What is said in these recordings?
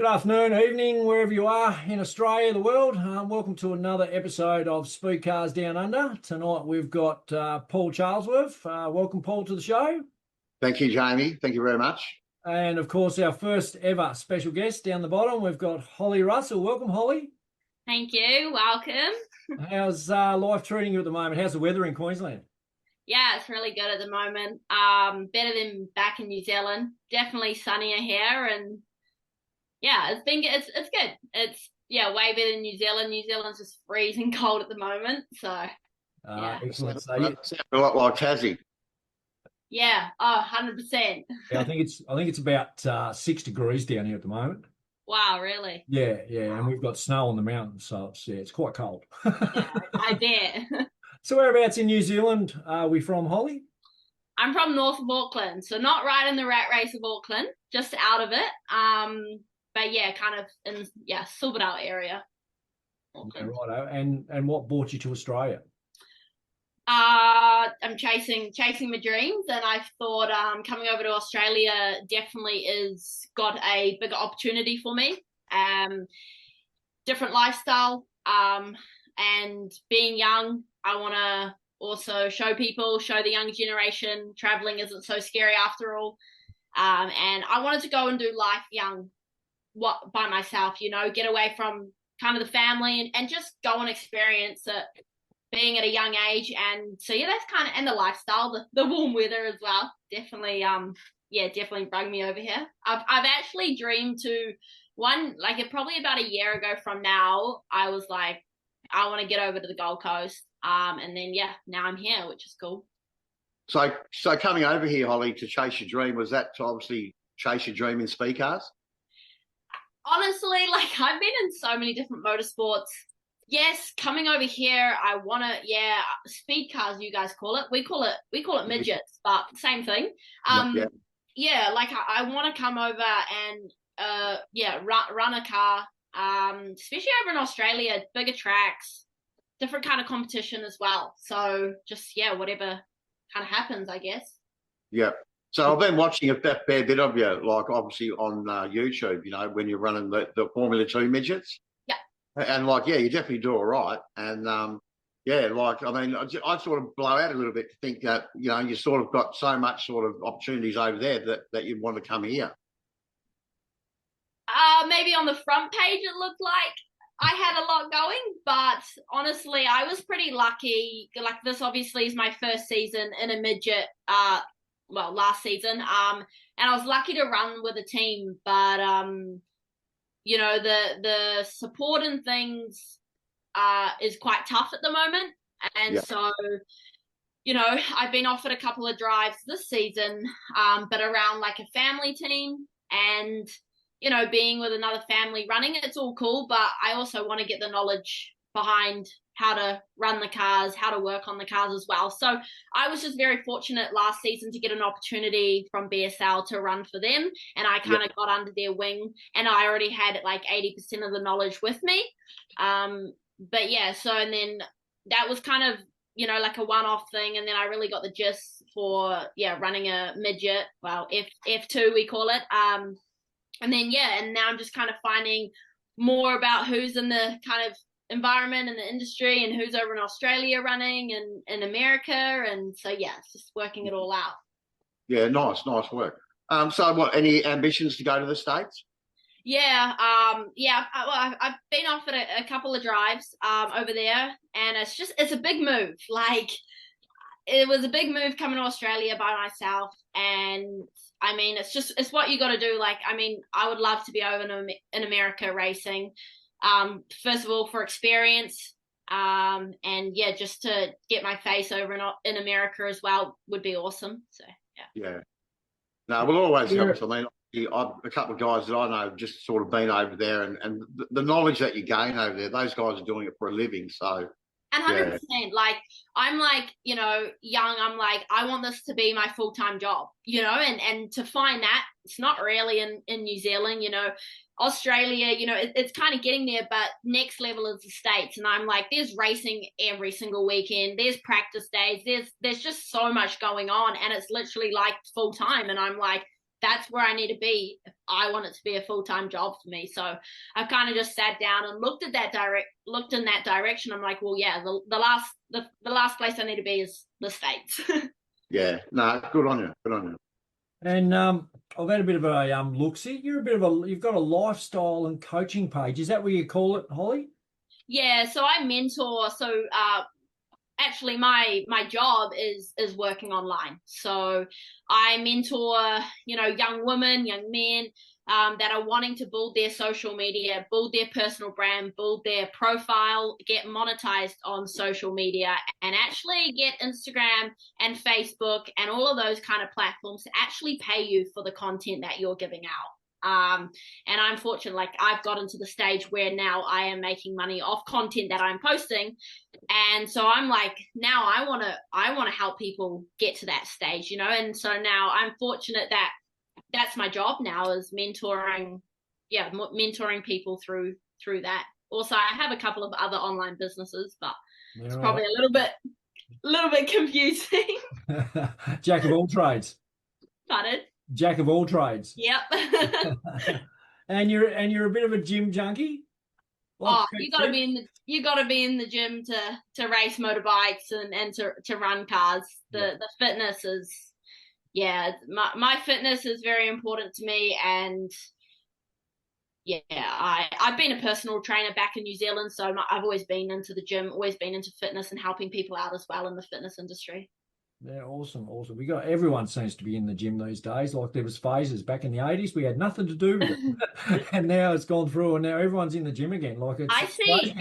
Good afternoon, evening, wherever you are in Australia, the world. Welcome to another episode of Speedcars Down Under. Tonight we've got Paul Charlesworth. Welcome, Paul, to the show. Thank you, Jamie. Thank you very much. And of course, our first ever special guest down the bottom, we've got Holly Russell. Welcome, Holly. Thank you. Welcome. How's life treating you at the moment? How's the weather in Queensland? Yeah, it's really good at the moment. Better than back in New Zealand. Definitely sunnier here, and yeah, it's good. It's way better than New Zealand. New Zealand's just freezing cold at the moment, so yeah. Excellent. So, Sounds a lot like Tassie. Yeah, 100%. yeah, I think it's about 6 degrees down here at the moment. Wow, really? Yeah, and we've got snow on the mountains, so it's quite cold. Yeah, I bet. So whereabouts in New Zealand are we from, Holly? I'm from north of Auckland, so not right in the rat race of Auckland, just out of it. But yeah, kind of in Silverdale area. Yeah, righto. And what brought you to Australia? I'm chasing my dreams, and I thought coming over to Australia definitely is got a bigger opportunity for me. Different lifestyle, and being young, I want to also show the young generation traveling isn't so scary after all. And I wanted to go and do life young, by myself, get away from kind of the family and just go and experience it, being at a young age. And so yeah, that's kind of, and the lifestyle, the warm weather as well, definitely definitely brought me over here. I've actually dreamed to probably about a year ago from now, I was like, I want to get over to the Gold Coast. And then now I'm here, which is cool. So coming over here, Holly, to chase your dream, was that to obviously chase your dream in Speedcars? Honestly, I've been in so many different motorsports. Yes, coming over here, I want to, Speedcars, you guys call it. We call it midgets, but same thing. I want to come over and run a car, especially over in Australia, bigger tracks, different kind of competition as well. So just whatever kind of happens, I guess. Yeah. So I've been watching a fair bit of you, like obviously on YouTube, when you're running the Formula 2 midgets. Yeah. And you definitely do all right. And I sort of blow out a little bit to think that, you sort of got so much sort of opportunities over there that you'd want to come here. Maybe on the front page it looked like I had a lot going, but honestly, I was pretty lucky. Like, this obviously is my first season in a midget, last season. And I was lucky to run with a team, but the support and things is quite tough at the moment. And so, I've been offered a couple of drives this season, but around like a family team, and being with another family running, it's all cool, but I also want to get the knowledge behind how to run the cars, how to work on the cars as well. So I was just very fortunate last season to get an opportunity from BSL to run for them, and I kind of got under their wing, and I already had like 80% of the knowledge with me. And then that was kind of, like a one-off thing, and then I really got the gist for, running a midget, F2 we call it. And then, and now I'm just kind of finding more about who's in the kind of environment and the industry, and who's over in Australia running, and in America. And so, it's just working it all out. Yeah, nice work. So what, any ambitions to go to the States? I've been offered a couple of drives over there, and it's a big move. Like, it was a big move coming to Australia by myself, and I mean, it's what you got to do. Like, I mean, I would love to be over in America racing. First of all, for experience, and just to get my face over in America as well would be awesome. So yeah. No, we'll always help. I mean, a couple of guys that I know have just sort of been over there, and the knowledge that you gain over there, those guys are doing it for a living. So. And 100%, like, I'm like, young, I'm like, I want this to be my full-time job, and to find that, it's not really in New Zealand, Australia, it's kind of getting there, but next level is the States. And I'm like, there's racing every single weekend, there's practice days, there's just so much going on, and it's literally like full-time. And I'm like, that's where I need to be if I want it to be a full-time job for me. So I've kind of just sat down and looked in that direction. I'm like, well, yeah, the last place I need to be is the States. Yeah, no, good on you. Good on you. And I've had a bit of a look. See, you've got a lifestyle and coaching page. Is that what you call it, Holly? Yeah, so I mentor. So actually my job is working online. So I mentor, young women, young men that are wanting to build their social media, build their personal brand, build their profile, get monetized on social media, and actually get Instagram and Facebook and all of those kind of platforms to actually pay you for the content that you're giving out. And I'm fortunate, like I've gotten to the stage where now I am making money off content that I'm posting. And so I'm like, now I want to help people get to that stage, and so now I'm fortunate that that's my job now, is mentoring people through that. Also, I have a couple of other online businesses, but it's probably a little bit confusing. Jack of all trades. Pardon? Jack of Yep. And you're a bit of a gym junkie. You gotta be in the gym to race motorbikes and to run cars. The fitness is, my fitness is very important to me. And I've been a personal trainer back in New Zealand, so I've always been into the gym, always been into fitness and helping people out as well in the fitness industry. Yeah, awesome. Everyone seems to be in the gym these days. Like there was phases back in the 80s, we had nothing to do with it. And now it's gone through and now everyone's in the gym again. Like I see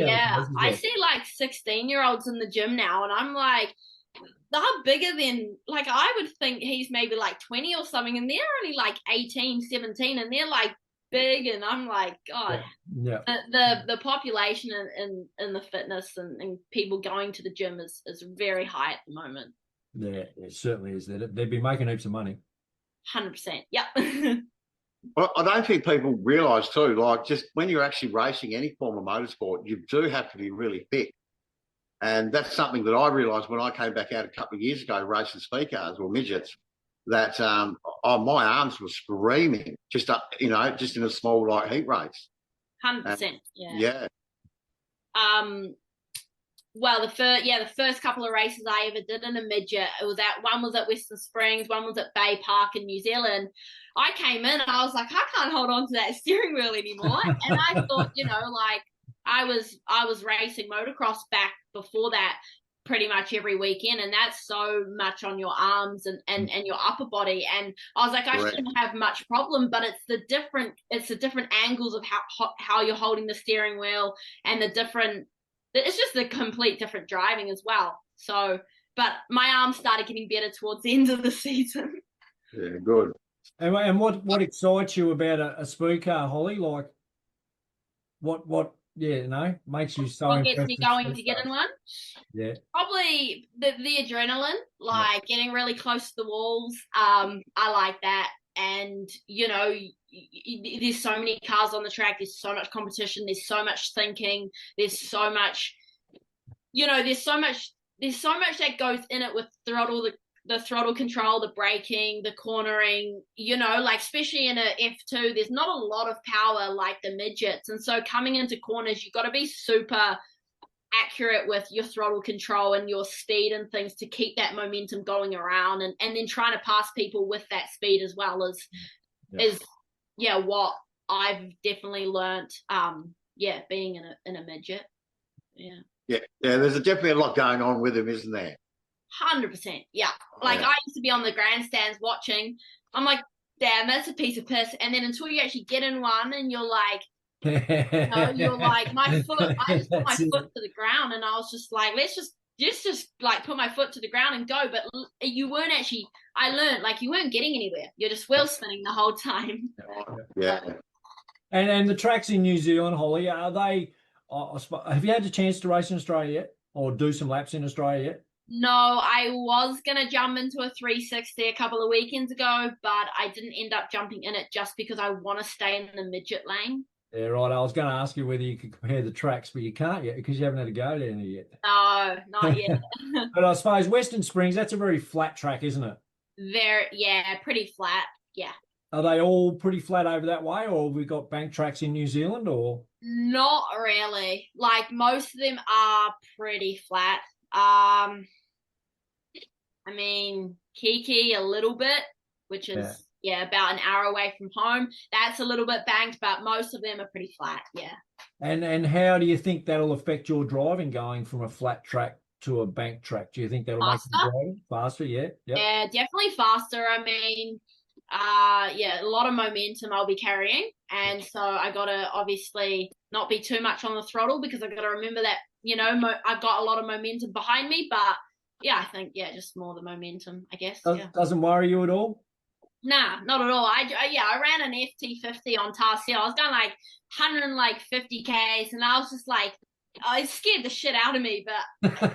like 16-year-olds in the gym now, and I'm like, they're bigger than, like, I would think he's maybe like 20 or something, and they're only like 18, 17, and they're like big, and I'm like, God. Yeah. The population in the fitness and people going to the gym is very high at the moment. Yeah, it certainly is. They'd be making heaps of money. 100%. Yep. Well, I don't think people realise too, like just when you're actually racing any form of motorsport, you do have to be really fit. And that's something that I realised when I came back out a couple of years ago racing Speedcars or midgets, that my arms were screaming just in a small like heat race. 100%. Yeah. Well, the first couple of races I ever did in a midget, one was at Western Springs, one was at Bay Park in New Zealand. I came in and I was like, I can't hold on to that steering wheel anymore. And I thought, like I was racing motocross back before that pretty much every weekend, and that's so much on your arms and your upper body. And I was like, I shouldn't have much problem, but it's the different angles of how you're holding the steering wheel, and it's just the complete different driving as well. So, but my arms started getting better towards the end of the season. Yeah, good. And what excites you about a speed car, Holly? Like, what makes you so What gets me going to get in one? Yeah. Probably the adrenaline, like getting really close to the walls. I like that. And, there's so many cars on the track. There's so much competition. There's so much thinking. There's so much, there's so much that goes in it with the throttle control, the braking, the cornering, like especially in a F2, there's not a lot of power like the midgets. And so coming into corners, you've got to be super accurate with your throttle control and your speed and things to keep that momentum going around, and then trying to pass people with that speed as well is what I've definitely learnt being in a midget. Yeah, there's definitely a lot going on with him, isn't there? 100%. Yeah. Like I used to be on the grandstands watching. I'm like, damn, that's a piece of piss. And then until you actually get in one and you're like, you're like, my foot, I just put my foot to the ground, and I was just like, let's just like put my foot to the ground and go. But you weren't actually, I learned, like, you weren't getting anywhere. You're just wheel spinning the whole time. Yeah. And the tracks in New Zealand, Holly, are they, have you had a chance to race in Australia yet, or do some laps in Australia yet? No, I was going to jump into a 360 a couple of weekends ago, but I didn't end up jumping in it just because I want to stay in the midget lane. Yeah, right. I was going to ask you whether you could compare the tracks, but you can't yet because you haven't had a go down there yet. No, not yet. But I suppose Western Springs, that's a very flat track, isn't it? Pretty flat. Yeah. Are they all pretty flat over that way, or have we got bank tracks in New Zealand, or? Not really. Like most of them are pretty flat. I mean, Kiki a little bit, which Yeah. is about an hour away from home. That's a little bit banked, but most of them are pretty flat. Yeah. And how do you think that'll affect your driving going from a flat track to a bank track? Do you think that'll make you Faster. drive faster? Yeah. Yep. Yeah, definitely faster. I mean, a lot of momentum I'll be carrying, and so I gotta obviously not be too much on the throttle because I gotta remember that I've got a lot of momentum behind me. But yeah, I think just more the momentum, I guess. Yeah. Doesn't worry you at all? Nah, not at all. I ran an FT50 on Task Hill. I was going like 150 Ks, and I was just like, it scared the shit out of me. But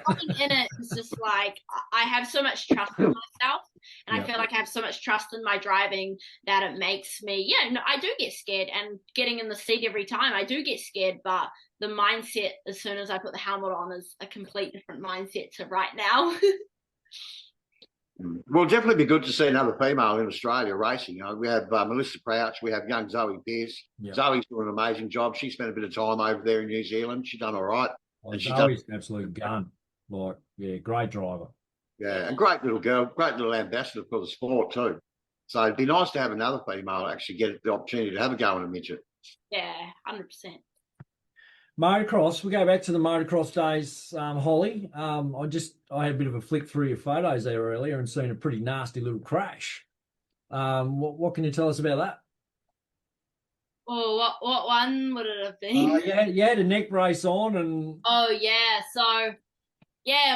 going in it was just like I have so much trust in myself, and I feel like I have so much trust in my driving that it makes me. I do get scared, and getting in the seat every time, I do get scared. But the mindset as soon as I put the helmet on is a complete different mindset to right now. Well, definitely be good to see another female in Australia racing. We have Melissa Crouch, we have young Zoe Pearce. Yep. Zoe's doing an amazing job. She spent a bit of time over there in New Zealand. She's done all right. Oh, and Zoe's an absolute gun. Great driver. Yeah, and great little girl, great little ambassador for the sport too. So it'd be nice to have another female actually get the opportunity to have a go in a midget. Yeah, 100%. Motocross, we go back to the motocross days, Holly. I had a bit of a flick through your photos there earlier and seen a pretty nasty little crash. What can you tell us about that? Oh, what one would it have been? You had a neck brace on and. Oh yeah, so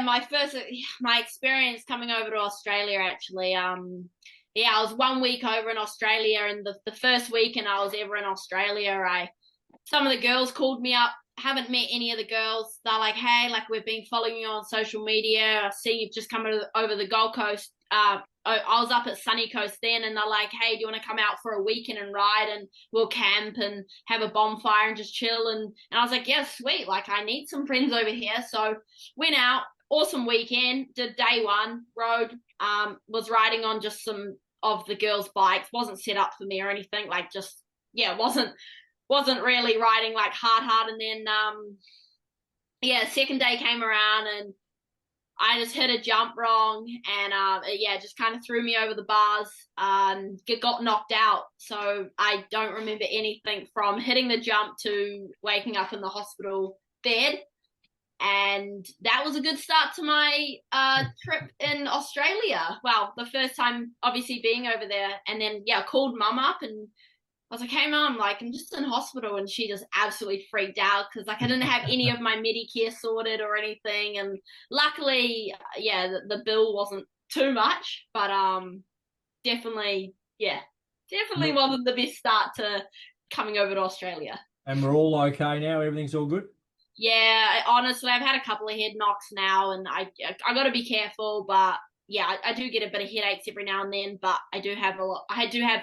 my experience coming over to Australia actually. I was 1 week over in Australia, and the first weekend I was ever in Australia, some of the girls called me up. Haven't met any of the girls. They're like, hey, like we've been following you on social media. I've seen you've just come over the Gold Coast. I was up at Sunny Coast then, and they're like, hey, do you want to come out for a weekend and ride, and we'll camp and have a bonfire and just chill? And I was like, yeah, sweet. Like I need some friends over here. So went out, awesome weekend, did day one, rode, was riding on just some of the girls' bikes. Wasn't set up for me or anything. Like just, wasn't really riding like hard. And then, second day came around and I just hit a jump wrong and, just kind of threw me over the bars, got knocked out. So I don't remember anything from hitting the jump to waking up in the hospital bed. And that was a good start to my trip in Australia. Well, the first time obviously being over there. And then, called mum up and I was like, hey, mum, like, I'm just in hospital. And she just absolutely freaked out because, like, I didn't have any of my Medicare sorted or anything. And luckily, the bill wasn't too much. But definitely wasn't the best start to coming over to Australia. And we're all okay now? Everything's all good? Yeah, honestly, I've had a couple of head knocks now. And I got to be careful. But I do get a bit of headaches every now and then. But I do have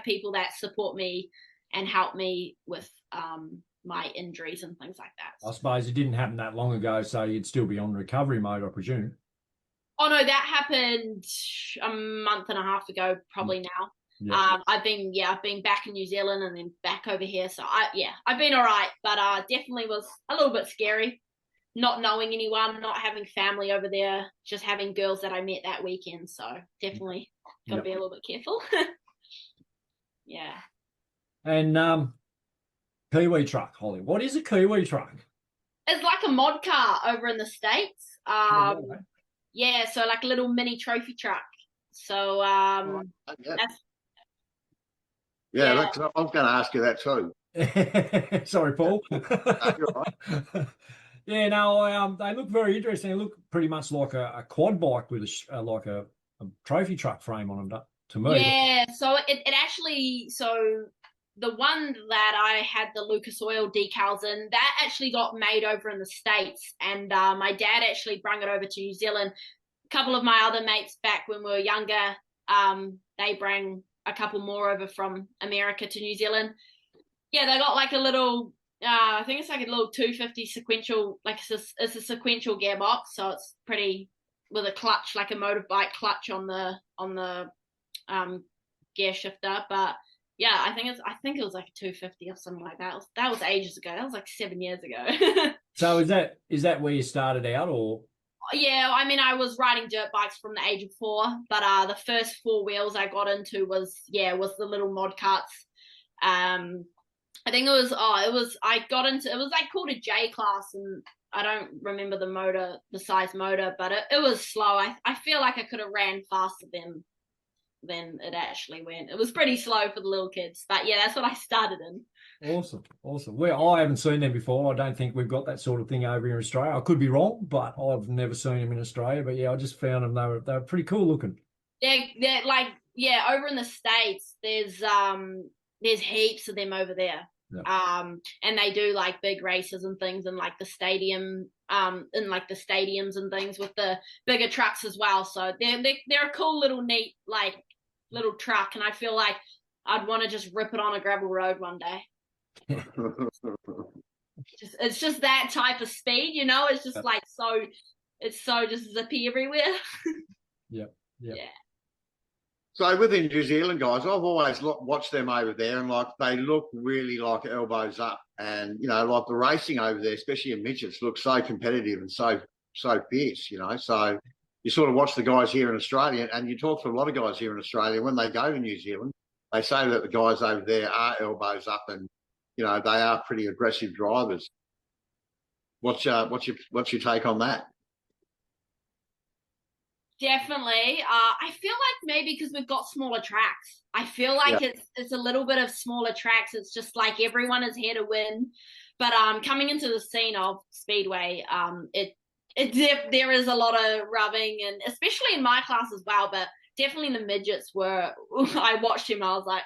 people that support me and help me with my injuries and things like that. I suppose it didn't happen that long ago, so you'd still be on recovery mode, I presume. Oh no, that happened a month and a half ago, probably now. Yeah. I've been back in New Zealand and then back over here. So I've been all right, but definitely was a little bit scary. Not knowing anyone, not having family over there, just having girls that I met that weekend. So definitely got to be a little bit careful. Yeah. And Kiwi truck, Holly. What is a Kiwi truck? It's like a mod car over in the States. So like a little mini trophy truck. So that's I was going to ask you that too. Sorry, Paul. You're right. They look very interesting. They look pretty much like a quad bike with a trophy truck frame on them to me. Yeah, so it actually, so the one that I had the Lucas Oil decals in, that actually got made over in the States. And my dad actually brought it over to New Zealand. A couple of my other mates back when we were younger, they bring a couple more over from America to New Zealand. Yeah, they got like a little, I think it's like a little 250 sequential, like it's a sequential gearbox. So it's pretty, with a clutch, like a motorbike clutch on the gear shifter. But Yeah, I think it was like a 250 or something like that. That was ages ago. That was like 7 years ago. So is that where you started out, or? Yeah, I mean, I was riding dirt bikes from the age of 4, but the first 4 wheels I got into was the little mod carts. Um, I think I got into, it was like called a J class, and I don't remember the size motor, but it was slow. I feel like I could have ran faster than it actually went. It was pretty slow for the little kids, but yeah, that's what I started in. Awesome, awesome. Well, I haven't seen them before. I don't think we've got that sort of thing over here in Australia. I could be wrong, but I've never seen them in Australia. But yeah, I just found them. They were pretty cool looking. They're like, yeah, over in the States, there's heaps of them over there. Yeah. And they do like big races and things in like the stadium, in like the stadiums and things with the bigger trucks as well. So they're a cool little neat like little truck, and I feel like I'd want to just rip it on a gravel road one day. It's just that type of speed, It's just like it's so just zippy everywhere. Yeah. Yeah. So within New Zealand, guys, I've always watched them over there, and like they look really like elbows up, and like the racing over there, especially in midgets, looks so competitive and so fierce. So you sort of watch the guys here in Australia, and you talk to a lot of guys here in Australia when they go to New Zealand. They say that the guys over there are elbows up, and they are pretty aggressive drivers. What's your take on that? Definitely. I feel like maybe because we've got smaller tracks. I feel like it's a little bit of smaller tracks. It's just like everyone is here to win. But coming into the scene of Speedway, there is a lot of rubbing, and especially in my class as well. But definitely the midgets were. I watched him. I was like,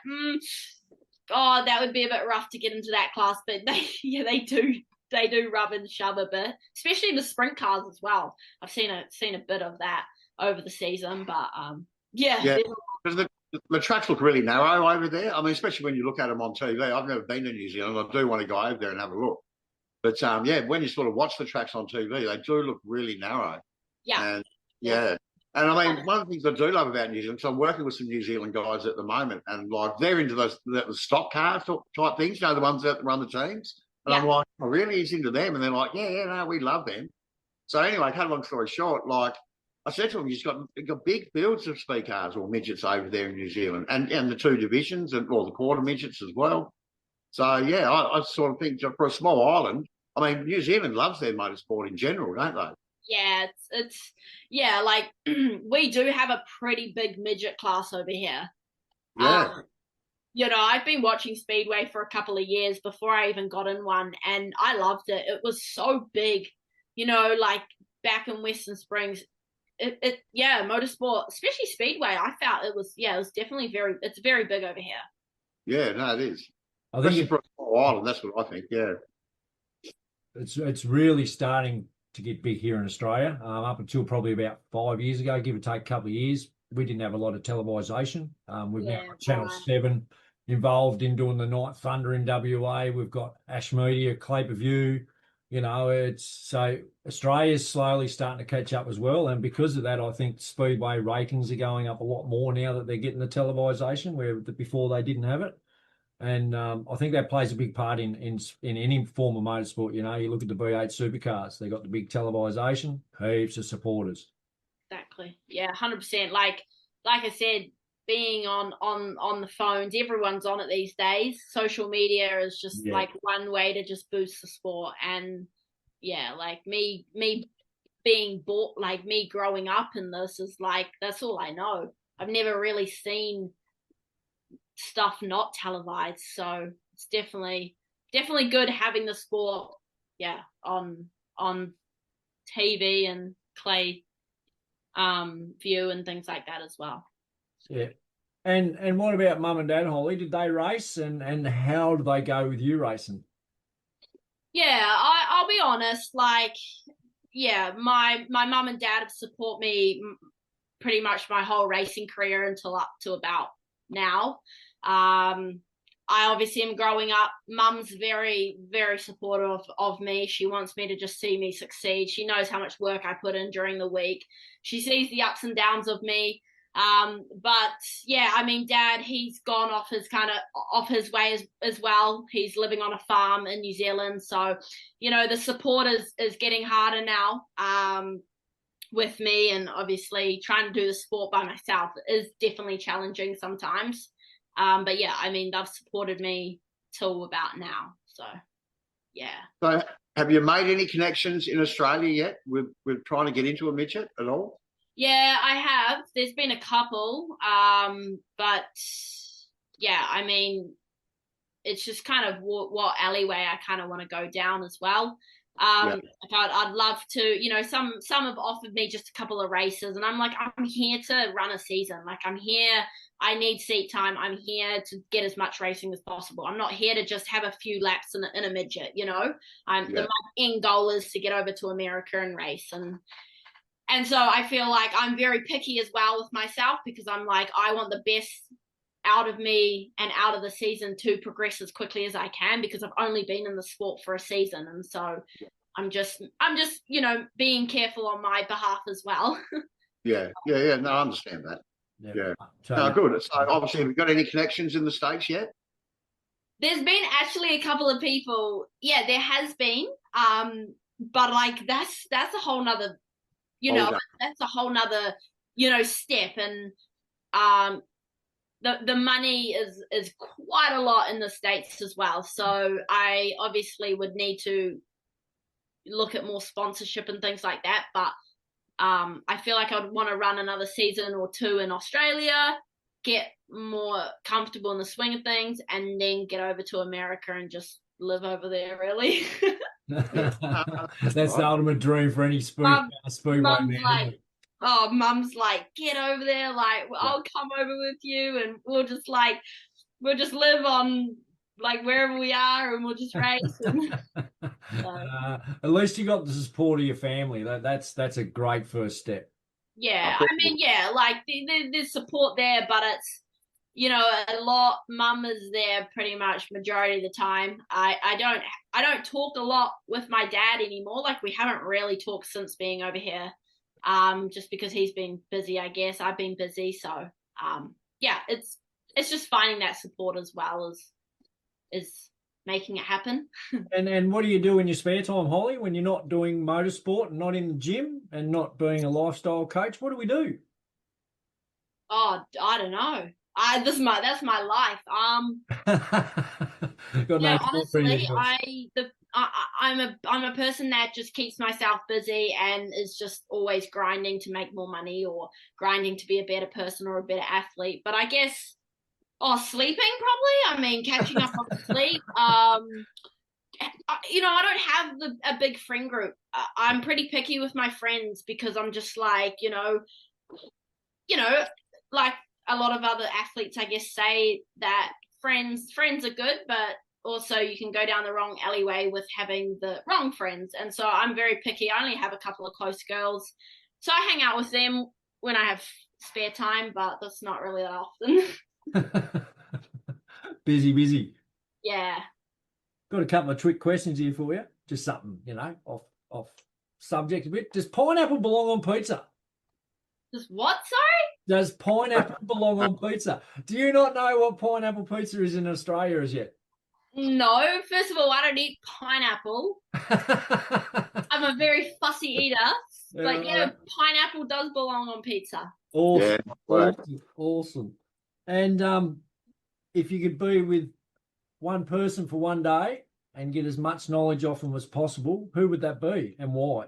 God, that would be a bit rough to get into that class. But they do rub and shove a bit, especially the sprint cars as well. I've seen a bit of that over the season, but yeah, because the tracks look really narrow over there. I mean, especially when you look at them on TV. I've never been to New Zealand. I do want to go over there and have a look. But when you sort of watch the tracks on TV, they do look really narrow. Yeah. And and I mean, one of the things I do love about New Zealand, so I'm working with some New Zealand guys at the moment, and like they're into the stock car type things, the ones that run the teams. And I'm like, oh, really? He's into them? And they're like, yeah, no, we love them. So anyway, cut a long story short, like I said to him, you've got big fields of Speedcars or midgets over there in New Zealand, and the 2 divisions, and the quarter midgets as well. So yeah, I sort of think for a small island, I mean, New Zealand loves their motorsport in general, don't they? Yeah, it's like we do have a pretty big midget class over here. Yeah. I've been watching Speedway for a couple of years before I even got in one, and I loved it. It was so big, like back in Western Springs. Motorsport, especially Speedway, I felt it was definitely it's very big over here. Yeah, no, it is. I think for a small island, that's what I think. Yeah, it's really starting to get big here in Australia. Up until probably about 5 years ago, give or take a couple of years, we didn't have a lot of televisation. We've now got Channel 7 involved in doing the Night Thunder in WA. We've got Ash Media, Clay Per View. So Australia's slowly starting to catch up as well, and because of that, I think Speedway ratings are going up a lot more now that they're getting the televisation, where before they didn't have it. And I think that plays a big part in any form of motorsport. You look at the V8 supercars; they got the big televisation, heaps of supporters. Exactly. Yeah, 100%. Like I said, being on the phones, everyone's on it these days. Social media is just like one way to just boost the sport. And like me being bought, like me growing up in this is like, that's all I know. I've never really seen stuff not televised. So it's definitely good having the sport, on TV and Clay View and things like that as well. Yeah. And what about Mum and Dad, Holly? Did they race, and how do they go with you racing? Yeah, I'll be honest. Like, my mum and dad have support me pretty much my whole racing career until up to about now. I obviously am growing up. Mum's very, very supportive of me. She wants me to just see me succeed. She knows how much work I put in during the week. She sees the ups and downs of me. But yeah, I mean, Dad, he's gone off his way as well. He's living on a farm in New Zealand, so the support is getting harder now. With me, and obviously trying to do the sport by myself is definitely challenging sometimes. But yeah, I mean, they've supported me till about now. So yeah. So have you made any connections in Australia yet with trying to get into a midget at all? Yeah, I have. There's been a couple. But yeah, I mean, it's just kind of what alleyway I kind of want to go down as well. Yeah. I'd love to, some have offered me just a couple of races, and I'm like, I'm here to run a season. Like, I'm here, I need seat time. I'm here to get as much racing as possible. I'm not here to just have a few laps in a midget, My end goal is to get over to America and race. And so I feel like I'm very picky as well with myself, because I'm like, I want the best out of me and out of the season to progress as quickly as I can, because I've only been in the sport for a season. And so I'm just, being careful on my behalf as well. Yeah. No, I understand that. Yeah. So, no, good. So obviously, have you got any connections in the States yet? There's been actually a couple of people. Yeah, there has been. But like, that's a whole nother, that's a whole nother, step. And, the money is quite a lot in the States as well. So I obviously would need to look at more sponsorship and things like that. But I feel like I'd want to run another season or two in Australia, get more comfortable in the swing of things, and then get over to America and just live over there, really. that's the ultimate dream for any speedway man. Mum's like, get over there, like, I'll come over with you, and we'll just live on like wherever we are, and we'll just race. At least you got the support of your family. That's a great first step. Yeah, I mean, yeah, like there's support there, but it's a lot. Mum is there pretty much majority of the time. I don't talk a lot with my dad anymore. Like, we haven't really talked since being over here. Just because he's been busy, I guess. I've been busy, so yeah, it's just finding that support as well is making it happen. And what do you do in your spare time, Holly, when you're not doing motorsport and not in the gym and not being a lifestyle coach? What do we do? Oh, I don't know. That's my life. Yeah, honestly, I'm a person that just keeps myself busy and is just always grinding to make more money, or grinding to be a better person or a better athlete. But I guess, sleeping probably. I mean, catching up on sleep. I don't have a big friend group. I'm pretty picky with my friends, because I'm just like, like a lot of other athletes, I guess, say that friends are good, but also you can go down the wrong alleyway with having the wrong friends. And so I'm very picky. I only have a couple of close girls, so I hang out with them when I have spare time, but that's not really that often. Busy. Yeah. Got a couple of trick questions here for you. Just something, off subject a bit. Does pineapple belong on pizza? Does what, sorry? Does pineapple belong on pizza? Do you not know what pineapple pizza is in Australia as yet? No. First of all, I don't eat pineapple. I'm a very fussy eater. But yeah, pineapple does belong on pizza. Awesome. Yeah. Awesome. And if you could be with one person for one day and get as much knowledge off them as possible, who would that be and why?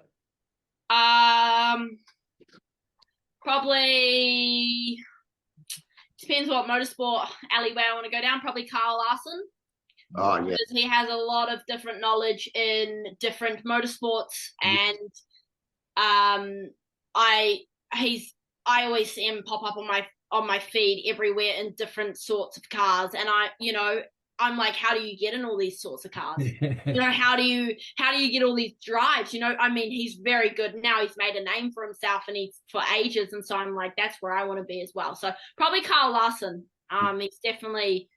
Probably depends what motorsport alleyway I want to go down. Probably Carl Larson. Oh, yeah. Because he has a lot of different knowledge in different motorsports, and I always see him pop up on my feed everywhere in different sorts of cars, and I'm like, how do you get in all these sorts of cars? How do you get all these drives? I mean, he's very good now. He's made a name for himself, and he's for ages. And so I'm like, that's where I want to be as well. So probably Carl Larson. He's definitely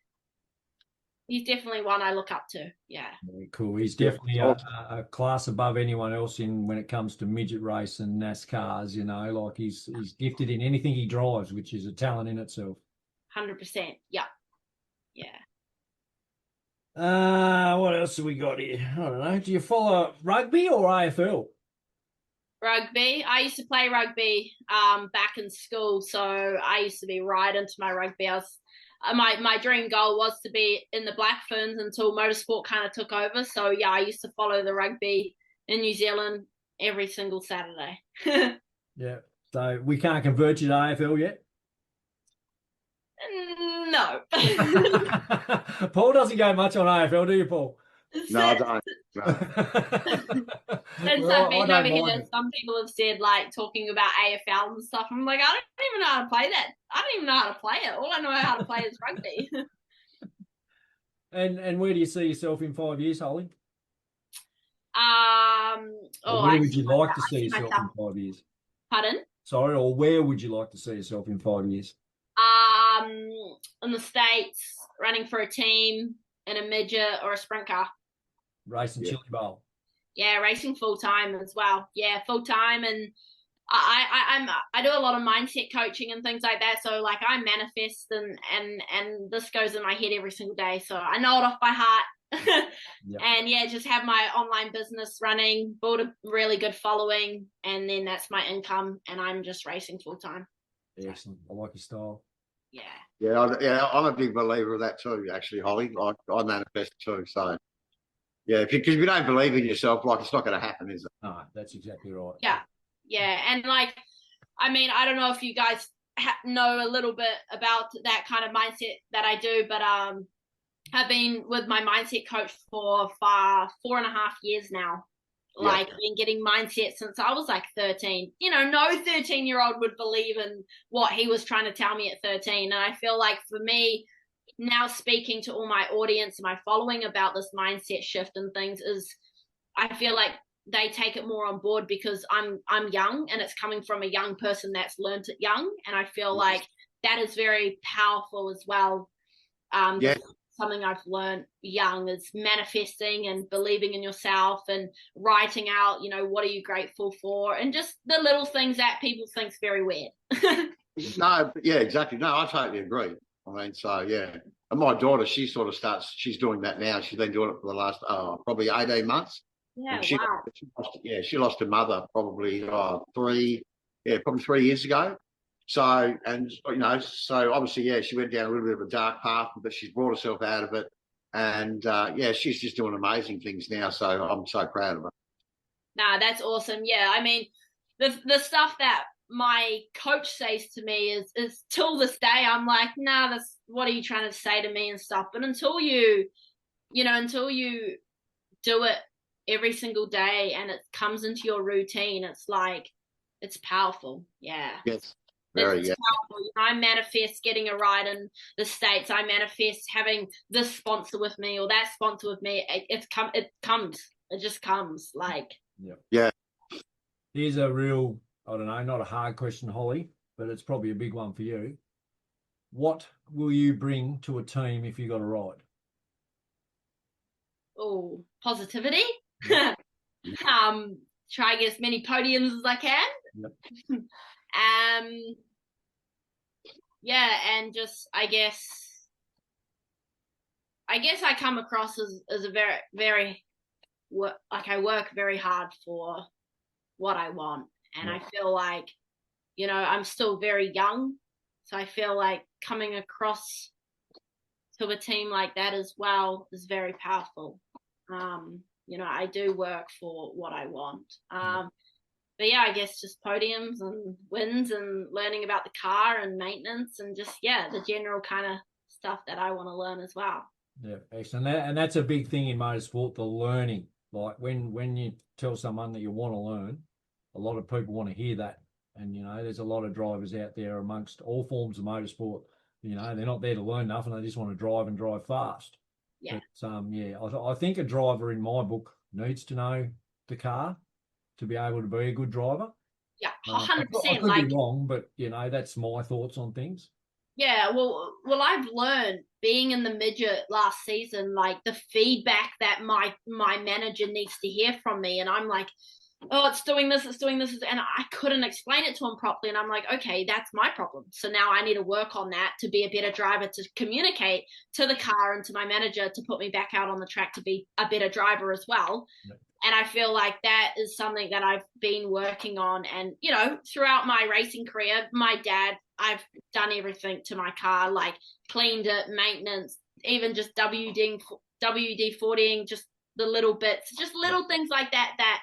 he's definitely one I look up to. Yeah. Very cool. He's Yeah, definitely a class above anyone else in when it comes to midget race and NASCARs. You know, like he's gifted in anything he drives, which is a talent in itself. 100%. Yeah. Yeah. What else have we got here? I don't know. Do you follow rugby or AFL? Rugby. I used to play rugby back in school, so I used to be right into my rugby. I was my dream goal was to be in the Black Ferns until motorsport kind of took over. So yeah, I used to follow the rugby in New Zealand every single Saturday. Yeah. So we can't convert you to AFL yet? No. Paul doesn't go much on AFL, do you, Paul? No, I don't. No. Since Well, I've been I over don't here, mind it. some people have said like talking about AFL and stuff. I'm like, I don't even know how to play that. I don't even know how to play it. All I know how to play is rugby. And where do you see yourself in 5 years, Holly? Or Oh, where I would see you like to myself. see yourself in 5 years? Pardon? Sorry, or where would you like to see yourself in 5 years? In the States, running for a team in a midget or a sprint car. Racing Yeah. Chili Bowl. Yeah, racing full time as well. Yeah, full time, and I do a lot of mindset coaching and things like that. So like I manifest and this goes in my head every single day. So I know it off by heart. Yep. And yeah, just have my online business running, build a really good following, and then that's my income, and I'm just racing full time. Excellent. I like your style. Yeah. Yeah, I'm a big believer of that too, actually, Holly. I manifest too. So, yeah, because if you don't believe in yourself, like it's not going to happen, is it? No, that's exactly right. Yeah. Yeah. And like, I mean, I don't know if you guys know a little bit about that kind of mindset that I do, but I've been with my mindset coach for 4.5 years now. Like, Yeah. been getting mindset since I was like 13. You know, no 13-year-old would believe in what he was trying to tell me at 13. And I feel like for me, now speaking to all my audience and my following about this mindset shift and things is I feel like they take it more on board because I'm young and it's coming from a young person that's learned it young. And I feel like that is very powerful as well. Yeah. Something I've learned young is manifesting and believing in yourself and writing out, you know, what are you grateful for, and just the little things that people think's very weird. No, yeah, exactly. No, I totally agree. I mean, so yeah. And my daughter, she's she's doing that now. She's been doing it for the last probably 18 months. Yeah, And she wow. she lost her mother probably probably 3 years ago. So, and you know, so obviously, yeah, she went down a little bit of a dark path, but she's brought herself out of it. And yeah, she's just doing amazing things now. So I'm so proud of her. Nah, that's awesome. Yeah, I mean, the stuff that my coach says to me is till this day, I'm like, nah, that's what are you trying to say to me and stuff. But until you do it every single day and it comes into your routine, it's like it's powerful. Yeah. Yes, It's powerful. You know, I manifest getting a ride in the States. I manifest having this sponsor with me or that sponsor with me. It comes. It just comes. Like, yeah. Here's a real, I don't know, not a hard question, Holly, but it's probably a big one for you. What will you bring to a team if you got a ride? oh, positivity. Try to get as many podiums as I can. Yep. Yeah, and just I guess I come across as a very, very like I work very hard for what I want, and I feel like, you know, I'm still very young, so I feel like coming across to a team like that as well is very powerful. You know, I do work for what I want. But yeah, I guess just podiums and wins and learning about the car and maintenance and just, yeah, the general kind of stuff that I want to learn as well. Yeah, excellent. And that's a big thing in motorsport, the learning. Like when you tell someone that you want to learn, a lot of people want to hear that. And, you know, there's a lot of drivers out there amongst all forms of motorsport. You know, they're not there to learn nothing. They just want to drive and drive fast. Yeah. But, yeah, I think a driver in my book needs to know the car to be able to be a good driver. Yeah, 100%. I could be wrong, but, you know, that's my thoughts on things. Yeah, well, I've learned being in the midget last season, like the feedback that my manager needs to hear from me, and I'm like, oh, it's doing this, and I couldn't explain it to him properly, and I'm like, okay, that's my problem. So now I need to work on that to be a better driver, to communicate to the car and to my manager to put me back out on the track to be a better driver as well. Yep. And I feel like that is something that I've been working on. And, you know, throughout my racing career, my dad, I've done everything to my car, like cleaned it, maintenance, even just WD-40ing, just the little bits, just little things like that,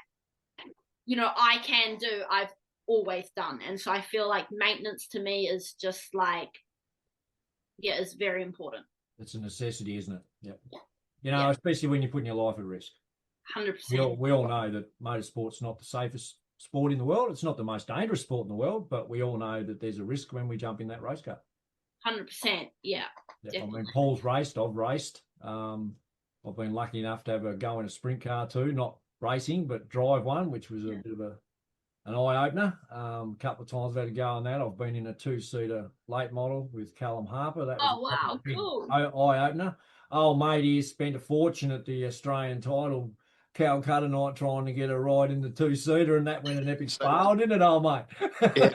you know, I can do, I've always done. And so I feel like maintenance to me is just like, yeah, it's very important. It's a necessity, isn't it? Yep. You know, especially when you're putting your life at risk. 100%. We all know that motorsport's not the safest sport in the world. It's not the most dangerous sport in the world, but we all know that there's a risk when we jump in that race car. 100%. Yeah. I mean, Paul's raced. I've raced. I've been lucky enough to have a go in a sprint car too, not racing, but drive one, which was a bit of an eye opener. A couple of times I've had to go on that. I've been in a 2-seater late model with Callum Harper. That was cool. Eye opener. Oh, mate, he spent a fortune at the Australian title Calcutta night trying to get a ride in the 2-seater, and that went an epic spell, didn't it, old mate? Yeah,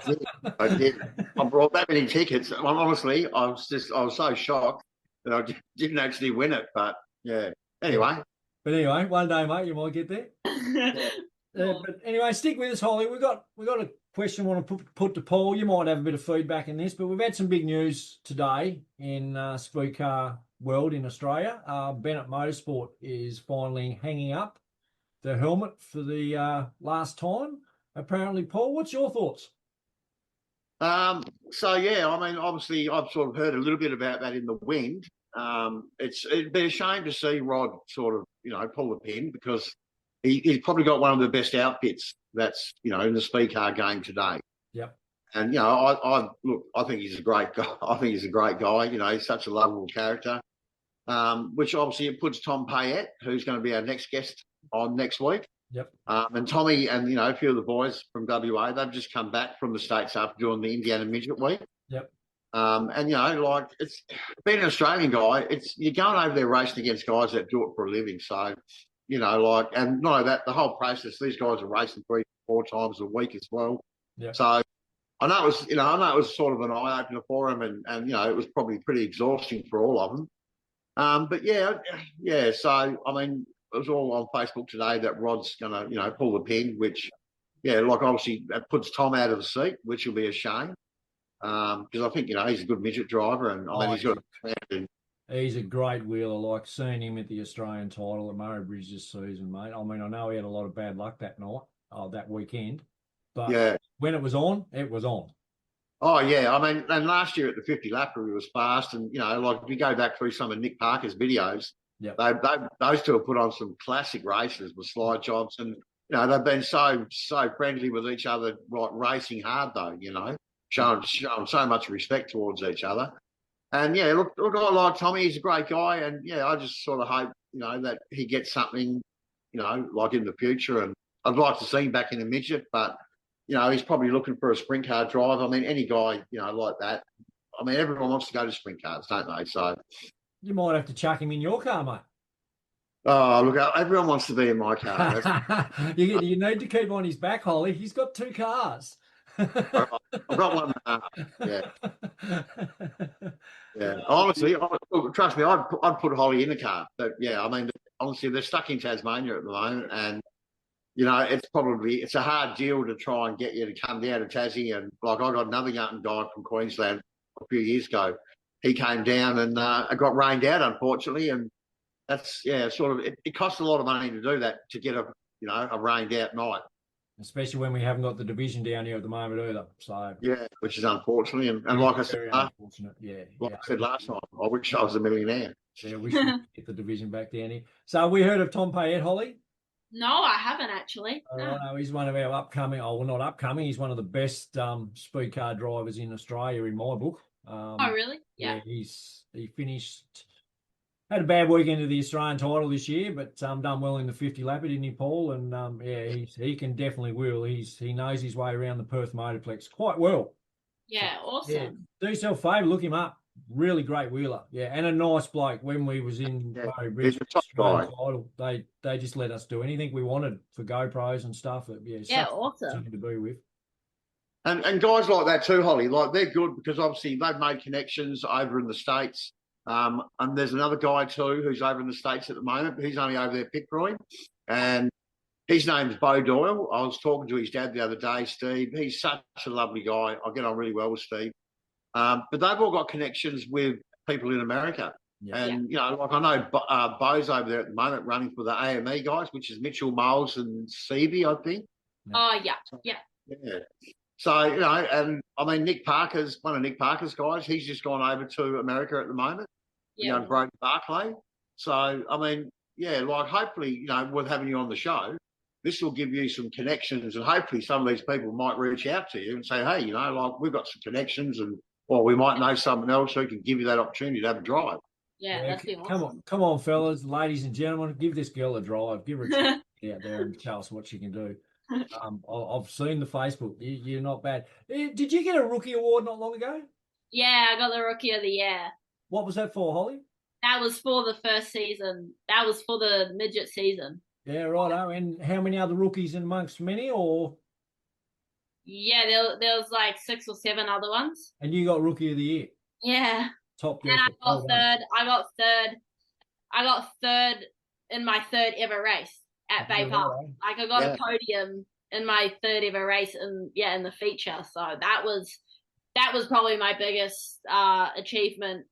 I did. I brought that many tickets. Honestly, I was so shocked that I didn't actually win it. But yeah, anyway. But anyway, one day, mate, you might get there. But anyway, stick with us, Holly. We've got a question I want to put to Paul. You might have a bit of feedback in this, but we've had some big news today in Speedcar world in Australia. Bennett Motorsport is finally hanging up the helmet for the last time. Apparently, Paul, what's your thoughts? So yeah, I mean, obviously, I've sort of heard a little bit about that in the wind. It'd be a shame to see Rod sort of, you know, pull the pin, because he's probably got one of the best outfits that's, you know, in the speed car game today. Yep. And, you know, I think he's a great guy. I think he's a great guy. You know, he's such a lovable character, which obviously it puts Tom Payette, who's going to be our next guest on next week. Yep. And Tommy and, you know, a few of the boys from WA, they've just come back from the States after doing the Indiana Midget Week. Yep. And, you know, like, it's being an Australian guy, you're going over there racing against guys that do it for a living. So, you know, like, and not only that, the whole process, these guys are racing 3-4 times a week as well. Yep. So I know it was sort of an eye opener for them, and, you know, it was probably pretty exhausting for all of them. But yeah. So, I mean, it was all on Facebook today that Rod's going to, you know, pull the pin, which, yeah, like obviously that puts Tom out of the seat, which will be a shame. Because I think, you know, he's a good midget driver, and I mean, he's got he's a great wheeler. Like seeing him at the Australian title at Murray Bridge this season, mate. I mean, I know he had a lot of bad luck that night, that weekend, but yeah, when it was on, it was on. Oh yeah, I mean, and last year at the 50 lapper, he was fast, and, you know, like if you go back through some of Nick Parker's videos, those two have put on some classic races with slide jobs, and, you know, they've been so friendly with each other, like racing hard though, you know. Showing so much respect towards each other. And yeah, look, I like Tommy. He's a great guy. And yeah, I just sort of hope, you know, that he gets something, you know, like in the future. And I'd like to see him back in a midget, but, you know, he's probably looking for a sprint car drive. I mean, any guy, you know, like that. I mean, everyone wants to go to sprint cars, don't they? So you might have to chuck him in your car, mate. Oh, look, everyone wants to be in my car. You need to keep on his back, Holly. He's got 2 cars. I've got one. Yeah. Honestly, trust me, I'd put Holly in the car. But yeah, I mean, honestly, they're stuck in Tasmania at the moment, and, you know, it's a hard deal to try and get you to come down to Tassie. And like, I got another young guy from Queensland a few years ago. He came down and got rained out, unfortunately, and that's sort of it costs a lot of money to do that, to get a rained out night. Especially when we haven't got the division down here at the moment either. So yeah, which is unfortunately, and like I said, unfortunate. I said last time, I wish I was a millionaire. Yeah, we should get the division back down here. So we heard of Tom Payette, Holly? No, I haven't actually. No. He's one of our upcoming. Not upcoming. He's one of the best speed car drivers in Australia in my book. Oh really? Yeah. He finished. Had a bad weekend of the Australian title this year, but done well in the 50 lapper, didn't he, Paul? And he can definitely wheel. He knows his way around the Perth Motorplex quite well. Yeah, awesome. Do yourself a favour, look him up. Really great wheeler. Yeah, and a nice bloke. When we was in he's a top guy. they just let us do anything we wanted for GoPros and stuff. Yeah, awesome. To be with. And guys like that too, Holly, like they're good because obviously they've made connections over in the States. And there's another guy too who's over in the States at the moment, but he's only over there Pickroy. And his name's Bo Doyle. I was talking to his dad the other day, Steve. He's such a lovely guy. I get on really well with Steve. But they've all got connections with people in America. Yeah. And, you know, like I know Bo's over there at the moment running for the AME guys, which is Mitchell, Miles and Seavey, I think. Oh, yeah. Yeah. So, you know, and I mean, Nick Parker's one of Nick Parker's guys. He's just gone over to America at the moment. Yeah. You know, Brody Barclay. So, I mean, yeah, like hopefully, you know, with having you on the show, this will give you some connections and hopefully some of these people might reach out to you and say, hey, you know, like we've got some connections and, well, we might know someone else who can give you that opportunity to have a drive. Yeah, that'd be awesome. Come on, fellas, ladies and gentlemen, give this girl a drive. Give her a chance out there and tell us what she can do. I've seen the Facebook. You're not bad. Did you get a rookie award not long ago? Yeah, I got the Rookie of the Year. What was that for, Holly? That was for the first season. That was for the midget season. Yeah, righto. And how many other rookies amongst many, or? Yeah, there was like 6 or 7 other ones. And you got Rookie of the Year? Yeah. Top. And I got third. I got third in my third ever race at Bay Park. Like I got a podium in my third ever race in the feature. So that was probably my biggest achievement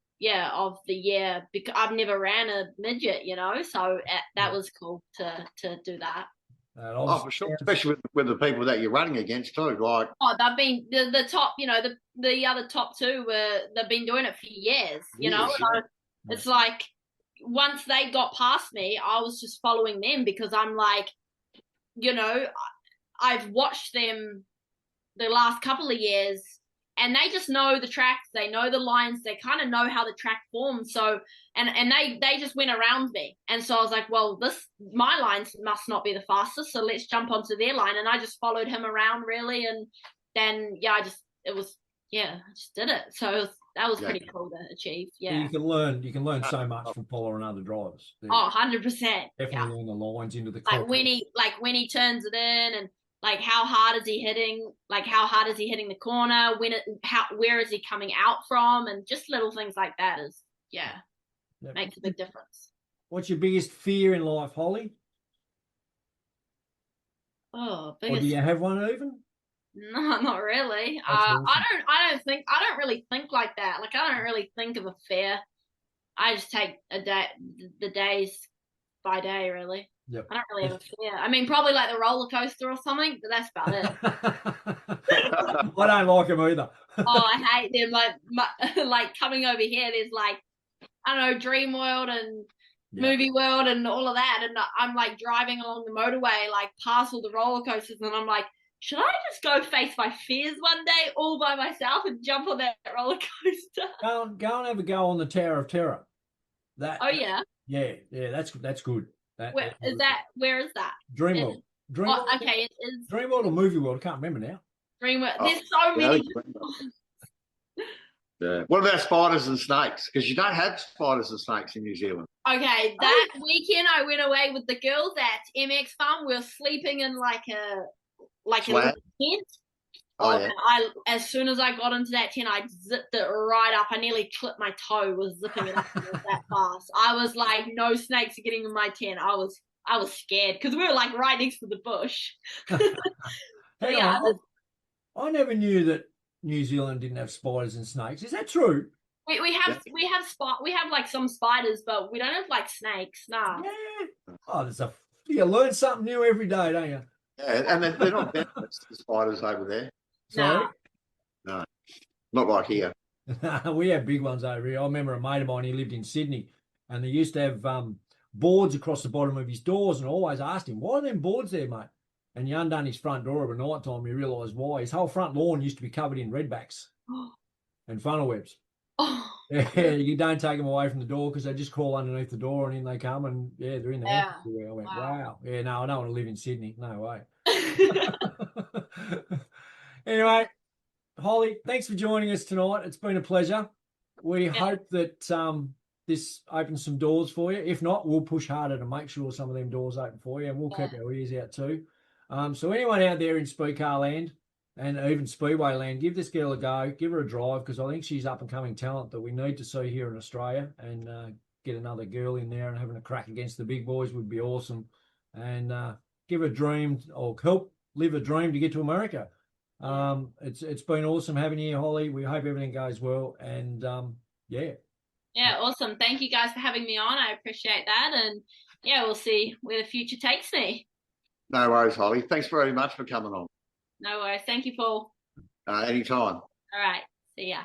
of the year, because I've never ran a midget, you know, so that was cool to do that. For sure, especially with the people that you're running against too. Like, they've been the top, you know, the other top two they've been doing it for years, you know. Yeah. It's like once they got past me, I was just following them because I'm like, you know, I've watched them the last couple of years. And they just know the tracks, they know the lines, they kind of know how the track forms. So, and they just went around me. And so I was like, well, my lines must not be the fastest, so let's jump onto their line. And I just followed him around really. And then, I just did it. So that was pretty cool to achieve. Yeah. You can learn so much from following other drivers. 100%. Definitely learn the lines into the like when he turns it in and, like how hard is he hitting? Like how hard is he hitting the corner? Where is he coming out from? And just little things like that makes a big difference. What's your biggest fear in life, Holly? Or do you have one even? No, not really. Awesome. I don't really think like that. Like I don't really think of a fear. I just take the days by day, really. Yep. I don't really have a fear. I mean, probably like the roller coaster or something, but that's about it. I don't like them either. I hate them. Like coming over here, there's like, I don't know, Dream World and Movie World and all of that. And I'm like driving along the motorway, like past all the roller coasters. And I'm like, should I just go face my fears one day all by myself and jump on that roller coaster? Go and have a go on the Tower of Terror. Yeah, that's good. Where is that? Dreamworld. Dreamworld. Okay, it is Dreamworld or Movie World. I can't remember now. Dreamworld. There's so many. Yeah. What about spiders and snakes? Because you don't have spiders and snakes in New Zealand. Okay, that weekend I went away with the girls at MX Farm. We were sleeping in like a little tent. As soon as I got into that tent, I zipped it right up. I nearly clipped my toe. Was zipping it up that fast. I was like, no snakes are getting in my tent. I was scared because we were like right next to the bush. I never knew that New Zealand didn't have spiders and snakes. Is that true? We have like some spiders, but we don't have like snakes. Nah. Yeah. Oh, you learn something new every day, don't you? Yeah, and they're not venomous, the spiders over there. Sorry? No, not like here. We have big ones over here. I remember a mate of mine, he lived in Sydney, and they used to have boards across the bottom of his doors, and I always asked him, why are them boards there, mate? And you undone his front door over night time, you realise why. His whole front lawn used to be covered in redbacks and funnel webs. Oh. Yeah, you don't take them away from the door because they just crawl underneath the door and in they come and they're in there. Yeah. I went, wow. Yeah, no, I don't want to live in Sydney. No way. Anyway, Holly, thanks for joining us tonight. It's been a pleasure. We hope that this opens some doors for you. If not, we'll push harder to make sure some of them doors open for you, and we'll keep our ears out too. So anyone out there in Speedcar land and even Speedway land, give this girl a go, give her a drive, because I think she's up and coming talent that we need to see here in Australia, and get another girl in there and having a crack against the big boys would be awesome. And give a dream, or help live a dream to get to America. It's been awesome having you, Holly. We hope everything goes well, and Yeah, awesome. Thank you guys for having me on. I appreciate that, and yeah, we'll see where the future takes me. No worries, Holly. Thanks very much for coming on. No worries. Thank you, Paul. Anytime. All right. See ya.